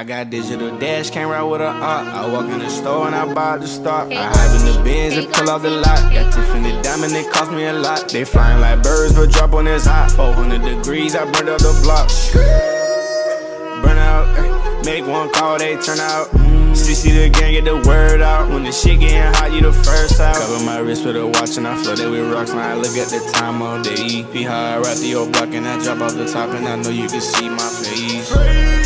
I got digital dash camera with a op. I walk in the store and I buy the stock. I hide in the bins and pull out the lot. Got Tiffany diamond, it cost me a lot. They flying like birds, but drop on this hot. 400 degrees, I burned up the block. Burn out, make one call, they turn out. CC the gang, get the word out. When the shit getting hot, you the first out. Cover my wrist with a watch and I flooded with rocks. Now I look at the time all day. Be high, I rap the old block and I drop off the top. And I know you can see my face.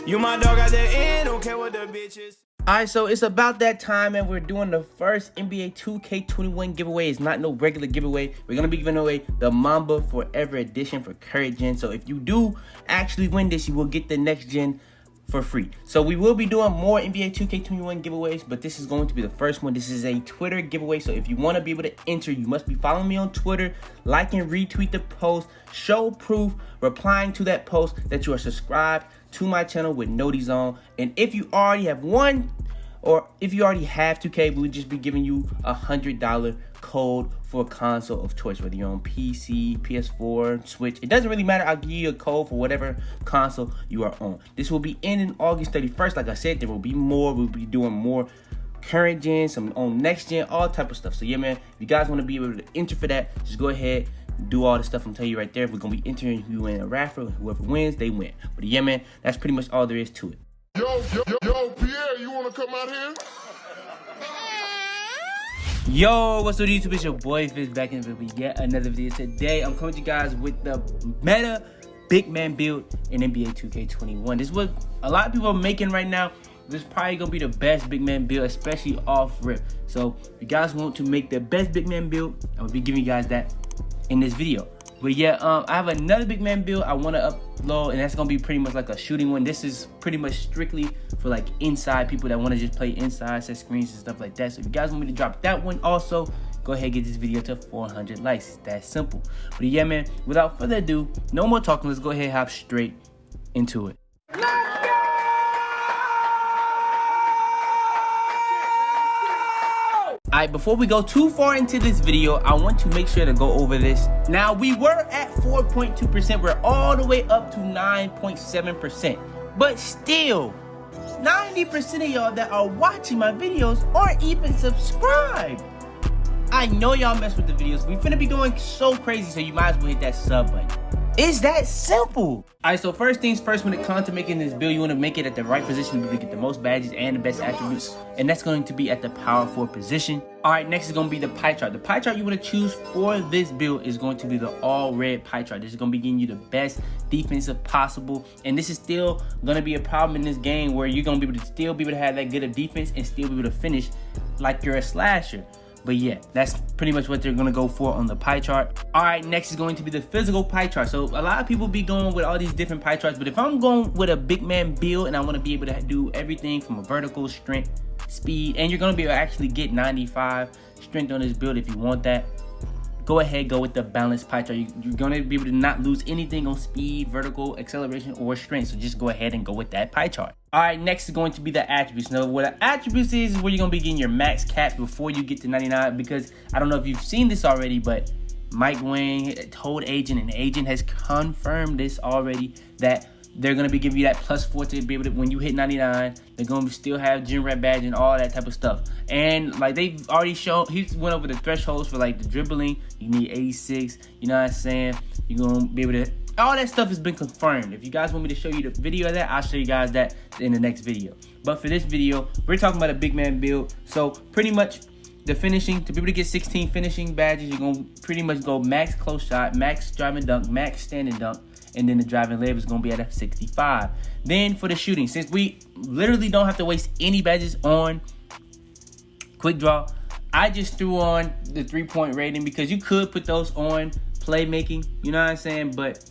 You my dog at the end, don't care what the bitch is. Alright, so it's about that time and we're doing the first NBA 2K21 giveaway. It's not no regular giveaway. We're going to be giving away the Mamba Forever Edition for current gen. So if you do actually win this, you will get the next gen for free. So we will be doing more NBA 2K21 giveaways, but this is going to be the first one. This is a Twitter giveaway. So if you want to be able to enter, you must be following me on Twitter, like and retweet the post, show proof, replying to that post that you are subscribed to my channel with noties on. And if you already have won, or if you already have 2K, we would just be giving you $100 code for a console of choice, whether you're on PC, PS4, Switch. It doesn't really matter. I'll give you a code for whatever console you are on. This will be ending August 31st. Like I said, there will be more. We'll be doing more current gen, some on next gen, all type of stuff. So yeah, man, if you guys want to be able to enter for that, just go ahead, do all the stuff I'm telling you right there. We're going to be entering you in a raffle. Whoever wins, they win. But yeah, man, that's pretty much all there is to it. Yo, Pierre, you want to come out here? Yo, what's up, YouTube? It's your boy Fizz back in the video with yet another video. Today, I'm coming to you guys with the meta big man build in NBA 2K21. This is what a lot of people are making right now. This is probably going to be the best big man build, especially off rip. So, if you guys want to make the best big man build, I will be giving you guys that in this video. But yeah, I have another big man build I want to upload, and that's gonna be pretty much like a shooting one. This is pretty much strictly for like inside people that want to just play inside, set screens and stuff like that. So if you guys want me to drop that one also, go ahead and get this video to 400 likes. It's that simple. But yeah, man, without further ado, no more talking. Let's go ahead and hop straight into it. Alright, before we go too far into this video, I want to make sure to go over this. Now, we were at 4.2%. We're all the way up to 9.7%. But still, 90% of y'all that are watching my videos aren't even subscribed. I know y'all mess with the videos. We finna be going so crazy, so you might as well hit that sub button. It's that simple. Alright, so first things first, when it comes to making this build, you want to make it at the right position to get the most badges and the best attributes. And that's going to be at the power forward position. Alright, next is going to be the pie chart. The pie chart you want to choose for this build is going to be the all red pie chart. This is going to be giving you the best defensive possible. And this is still going to be a problem in this game where you're going to be able to still be able to have that good of defense and still be able to finish like you're a slasher. But yeah, that's pretty much what they're going to go for on the pie chart. All right, next is going to be the physical pie chart. So a lot of people be going with all these different pie charts. But if I'm going with a big man build and I want to be able to do everything from a vertical, strength, speed, and you're going to be able to actually get 95 strength on this build if you want that, go ahead, go with the balanced pie chart. You're going to be able to not lose anything on speed, vertical, acceleration, or strength. So just go ahead and go with that pie chart. All right, next is going to be the attributes. Now, what the attributes is where you're going to be getting your max caps before you get to 99. Because I don't know if you've seen this already, but Mike Wang told Agent, and the Agent has confirmed this already, that they're going to be giving you that +4 to be able to, when you hit 99, they're going to still have gym rat badge and all that type of stuff. And like they've already shown, he went over the thresholds for like the dribbling. You need 86, you know what I'm saying? You're going to be able to, all that stuff has been confirmed. If you guys want me to show you the video of that, I'll show you guys that in the next video. But for this video, we're talking about a big man build. So pretty much the finishing, to be able to get 16 finishing badges, you're going to pretty much go max close shot, max driving dunk, max standing dunk, and then the driving layup is going to be at a 65. Then for the shooting, since we literally don't have to waste any badges on quick draw, I just threw on the 3-point rating because you could put those on playmaking, you know what I'm saying? But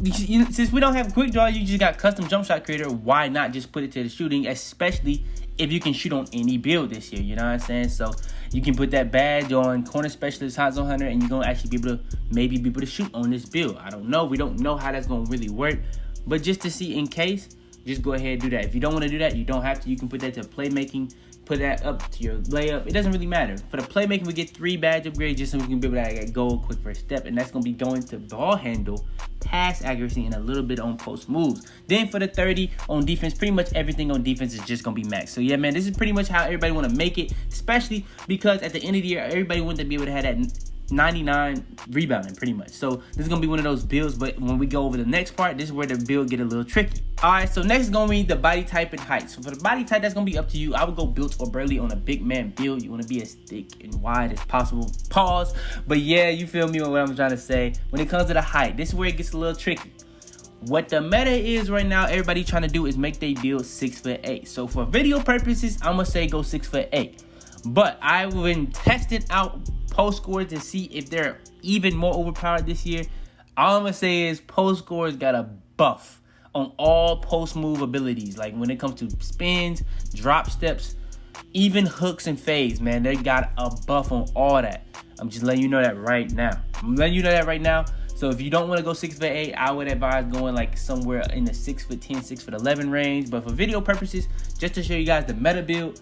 since we don't have quick draw, you just got custom jump shot creator, why not just put it to the shooting, especially if you can shoot on any build this year, you know what I'm saying? So you can put that badge on corner specialist, hot zone hunter, and you're going to actually be able to maybe be able to shoot on this build. I don't know. We don't know how that's going to really work. But just to see in case, just go ahead and do that. If you don't want to do that, you don't have to. You can put that to playmaking, put that up to your layup. It doesn't really matter. For the playmaking, we get 3 badge upgrades just so we can be able to get gold quick first step, and that's going to be going to ball handle, pass accuracy, and a little bit on post moves. Then for the 30 on defense, pretty much everything on defense is just going to be max. So yeah, man, this is pretty much how everybody want to make it, especially because at the end of the year, everybody wants to be able to have that 99 rebounding pretty much. So this is gonna be one of those builds, but when we go over the next part, this is where the build get a little tricky. All right, so next is gonna be the body type and height. So for the body type, that's gonna be up to you. I would go built or burly on a big man build. You want to be as thick and wide as possible. Pause. But yeah, you feel me on what I'm trying to say. When it comes to the height, this is where it gets a little tricky. What the meta is right now, everybody trying to do is make their build 6'8". So for video purposes, I'm gonna say go 6'8". But I've been testing out post scores to see if they're even more overpowered this year. All I'm gonna say is post scores got a buff on all post move abilities. Like when it comes to spins, drop steps, even hooks and fades, man, they got a buff on all that. I'm just letting you know that right now. So if you don't want to go 6'8", I would advise going like somewhere in the 6'10", 6'11" range. But for video purposes, just to show you guys the meta build,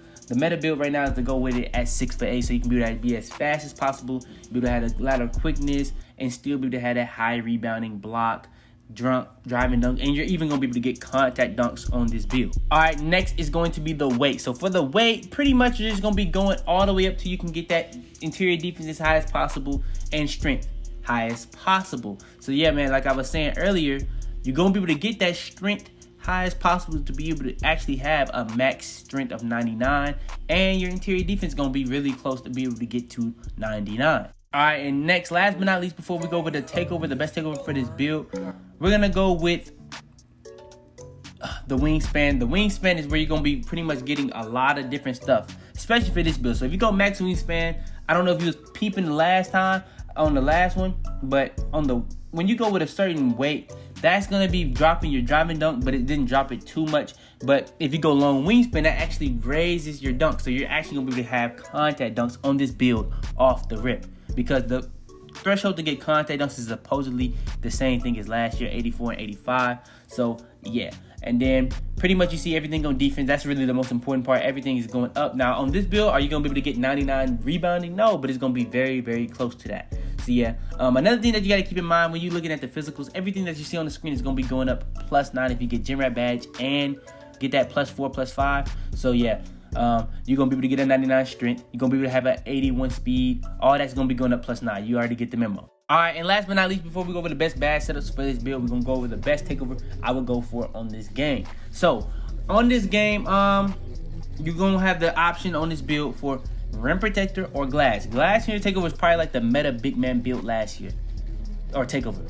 right now is to go with it at 6'8", so you can be able to be as fast as possible, be able to have a lot of quickness, and still be able to have that high rebounding block, driving dunk, and you're even going to be able to get contact dunks on this build. All right, next is going to be the weight. So for the weight, pretty much you're just going to be going all the way up till you can get that interior defense as high as possible and strength high as possible. So yeah, man, like I was saying earlier, you're going to be able to get that strength high as possible to be able to actually have a max strength of 99, and your interior defense is going to be really close to be able to get to 99. All right, and next, last but not least, before we go over the takeover, the best takeover for this build, we're going to go with the Wingspan. The Wingspan is where you're going to be pretty much getting a lot of different stuff, especially for this build. So if you go max Wingspan, I don't know if you was peeping the last time on the last one, but when you go with a certain weight, that's going to be dropping your driving dunk, but it didn't drop it too much. But if you go long wingspan, that actually raises your dunk. So you're actually going to be able to have contact dunks on this build off the rip. Because the threshold to get contact dunks is supposedly the same thing as last year, 84 and 85. So yeah. And then pretty much you see everything on defense. That's really the most important part. Everything is going up. Now on this build, are you going to be able to get 99 rebounding? No, but it's going to be very, very close to that. So yeah, another thing that you got to keep in mind when you're looking at the physicals, everything that you see on the screen is going to be going up +9 if you get Gym Rat badge and get that +4, +5. So yeah, you're going to be able to get a 99 strength. You're going to be able to have an 81 speed. All that's going to be going up +9. You already get the memo. All right, and last but not least, before we go over the best badge setups for this build, we're going to go over the best takeover I would go for on this game. So on this game, you're going to have the option on this build for Rim Protector or Glass. Glass in your takeover is probably like the meta big man build last year, or takeover.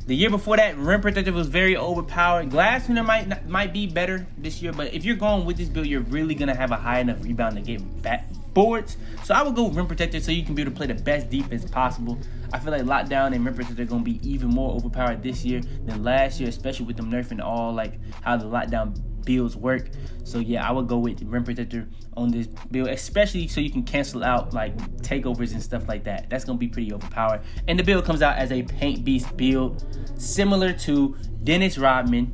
The year before that, Rim Protector was very overpowered. Glass might be better this year, but if you're going with this build, you're really gonna have a high enough rebound to get back boards. So I would go Rim Protector so you can be able to play the best defense possible. I feel like Lockdown and Rim Protector are gonna be even more overpowered this year than last year, especially with them nerfing all like how the Lockdown builds work. So yeah, I would go with Rim Protector on this build, especially so you can cancel out like takeovers and stuff like that. That's gonna be pretty overpowered. And the build comes out as a paint beast build, similar to Dennis Rodman,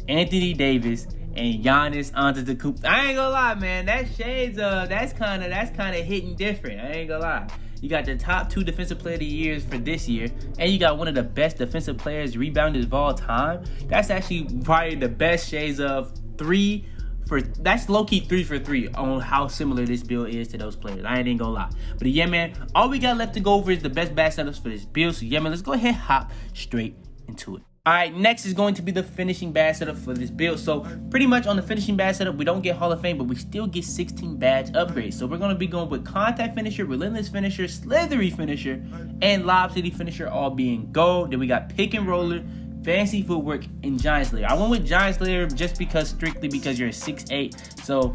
Anthony Davis, and Giannis Antetokounmpo. I ain't gonna lie, man. That shades of that's kind of hitting different. I ain't gonna lie. You got the top 2 defensive player of the years for this year, and you got one of the best defensive players rebounders of all time. That's actually probably the best shades of 3 for. That's low-key 3 for 3 on how similar this build is to those players. I ain't gonna lie. But yeah, man, all we got left to go over is the best badge setups for this build. So yeah, man, let's go ahead and hop straight into it. All right, next is going to be the finishing badge setup for this build. So pretty much on the finishing badge setup, we don't get Hall of Fame, but we still get 16 badge upgrades. So we're going to be going with Contact Finisher, Relentless Finisher, Slithery Finisher, and Lob City Finisher all being gold. Then we got Pick and Roller, Fancy Footwork, and Giant Slayer. I went with Giant Slayer just strictly because you're a 6'8". So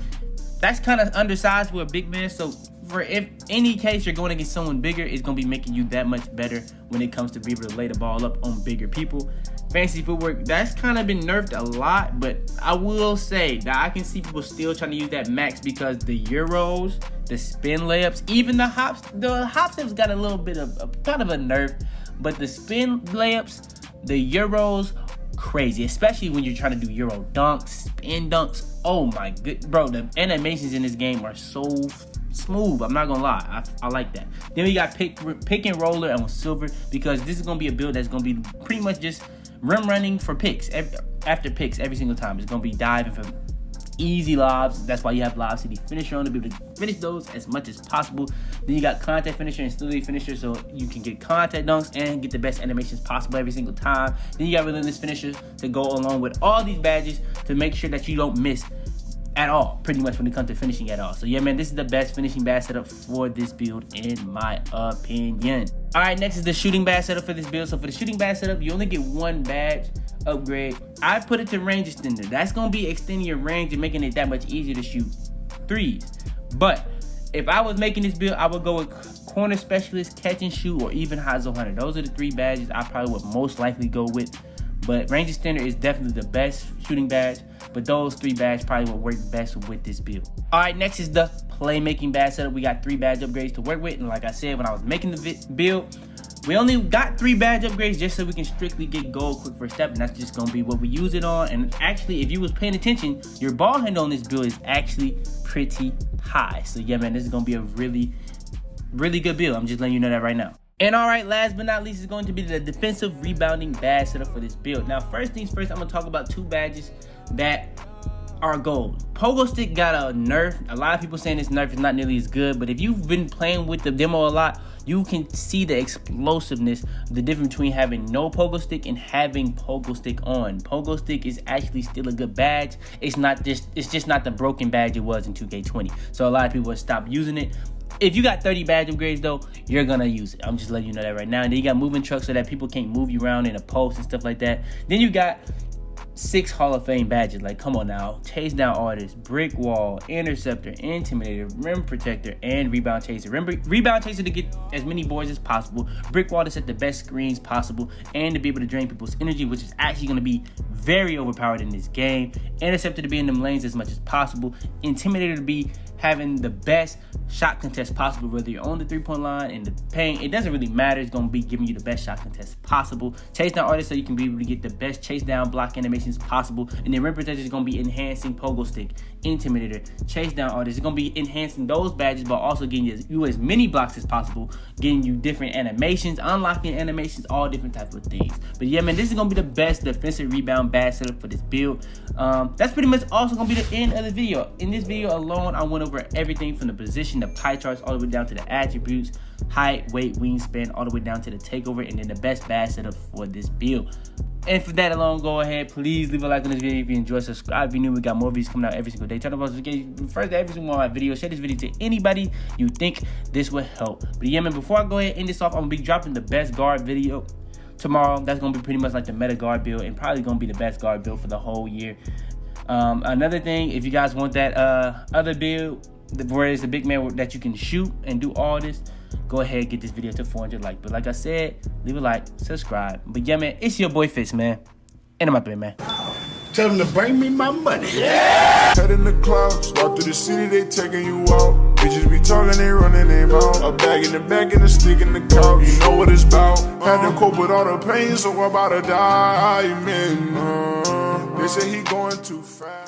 that's kind of undersized for a big man. So for if any case you're going against someone bigger, it's going to be making you that much better when it comes to be able to lay the ball up on bigger people. Fancy Footwork, that's kind of been nerfed a lot, but I will say that I can see people still trying to use that max because the Euros, the spin layups, even the hop steps got a little bit of kind of a nerf, but the spin layups, the Euros, crazy, especially when you're trying to do Euro dunks, spin dunks. Oh my good, bro, the animations in this game are so smooth. I'm not gonna lie, I like that. Then we got pick and roller and silver, because this is gonna be a build that's gonna be pretty much just rim running for picks after picks every single time. It's gonna be diving for easy lobs. That's why you have Lob City Finisher on, to be able to finish those as much as possible. Then you got contact finisher and stability finisher, so you can get contact dunks and get the best animations possible every single time. Then you got relentless finisher to go along with all these badges to make sure that you don't miss at all, pretty much when it comes to finishing at all. So yeah, man, this is the best finishing badge setup for this build in my opinion. All right, next is the shooting badge setup for this build. So for the shooting badge setup, you only get one badge upgrade. I put it to range extender. That's gonna be extending your range and making it that much easier to shoot threes. But if I was making this build, I would go with corner specialist, catch and shoot, or even high zone hunter. Those are the three badges I probably would most likely go with. But range extender is definitely the best shooting badge, but those three badges probably will work best with this build. All right, next is the playmaking badge setup. We got 3 badge upgrades to work with, and like I said, when I was making the build, we only got 3 badge upgrades just so we can strictly get gold quick first step, and that's just gonna be what we use it on. And actually, if you was paying attention, your ball handle on this build is actually pretty high. So yeah, man, this is gonna be a really good build. I'm just letting you know that right now. And all right, last but not least is going to be the defensive rebounding badge setup for this build. Now, first things first, I'm gonna talk about 2 badges that are gold. Pogo stick got a nerf. A lot of people saying this nerf is not nearly as good, but if you've been playing with the demo a lot, you can see the explosiveness, the difference between having no pogo stick and having pogo stick on. Pogo stick is actually still a good badge. It's just not the broken badge it was in 2K20. So a lot of people have stopped using it. If you got 30 badge upgrades though, you're gonna use it. I'm just letting you know that right now. And then you got moving trucks so that people can't move you around in a post and stuff like that. Then you got 6 Hall of Fame badges. Like, come on now. Chase down artist, brick wall, interceptor, intimidator, rim protector, and rebound chaser. Rebound chaser to get as many boards as possible. Brick wall to set the best screens possible, and to be able to drain people's energy, which is actually going to be very overpowered in this game. Interceptor to be in them lanes as much as possible. Intimidator to be having the best shot contest possible, whether you're on the 3-point line, in the paint, it doesn't really matter. It's going to be giving you the best shot contest possible. Chase down artist so you can be able to get the best chase down block animations possible. And then rim protector is going to be enhancing pogo stick. Intimidator, chase down artist is going to be enhancing those badges, but also getting you as many blocks as possible, getting you different animations, unlocking animations, all different types of things. But yeah, man, this is going to be the best defensive rebound badge setup for this build. That's pretty much also going to be the end of the video. In this video alone, I went over everything from the position, the pie charts, all the way down to the attributes, height, weight, wingspan, all the way down to the takeover, and then the best badge setup for this build. And for that alone, go ahead, please leave a like on this video if you enjoy, subscribe if you're new. We got more videos coming out every single day. Turn on notifications first to every single one of my videos. Share this video to anybody you think this would help. But yeah, man, before I go ahead and end this off, I'm gonna be dropping the best guard video tomorrow. That's gonna be pretty much like the meta guard build, and probably gonna be the best guard build for the whole year. Another thing, if you guys want that other build where it's a big man that you can shoot and do all this, go ahead and get this video to 400 likes. But like I said, leave a like, subscribe. But yeah, man, it's your boy Fitz, man. And I'm out there, man. Tell them to bring me my money. Yeah! Head in the clouds, walk through the city, they taking you out. Bitches be talking, they running their mouth. A bag in the back and a stick in the couch. You know what it's about. Had to cope with all the pain, so I'm about to die, man. They say he going too fast.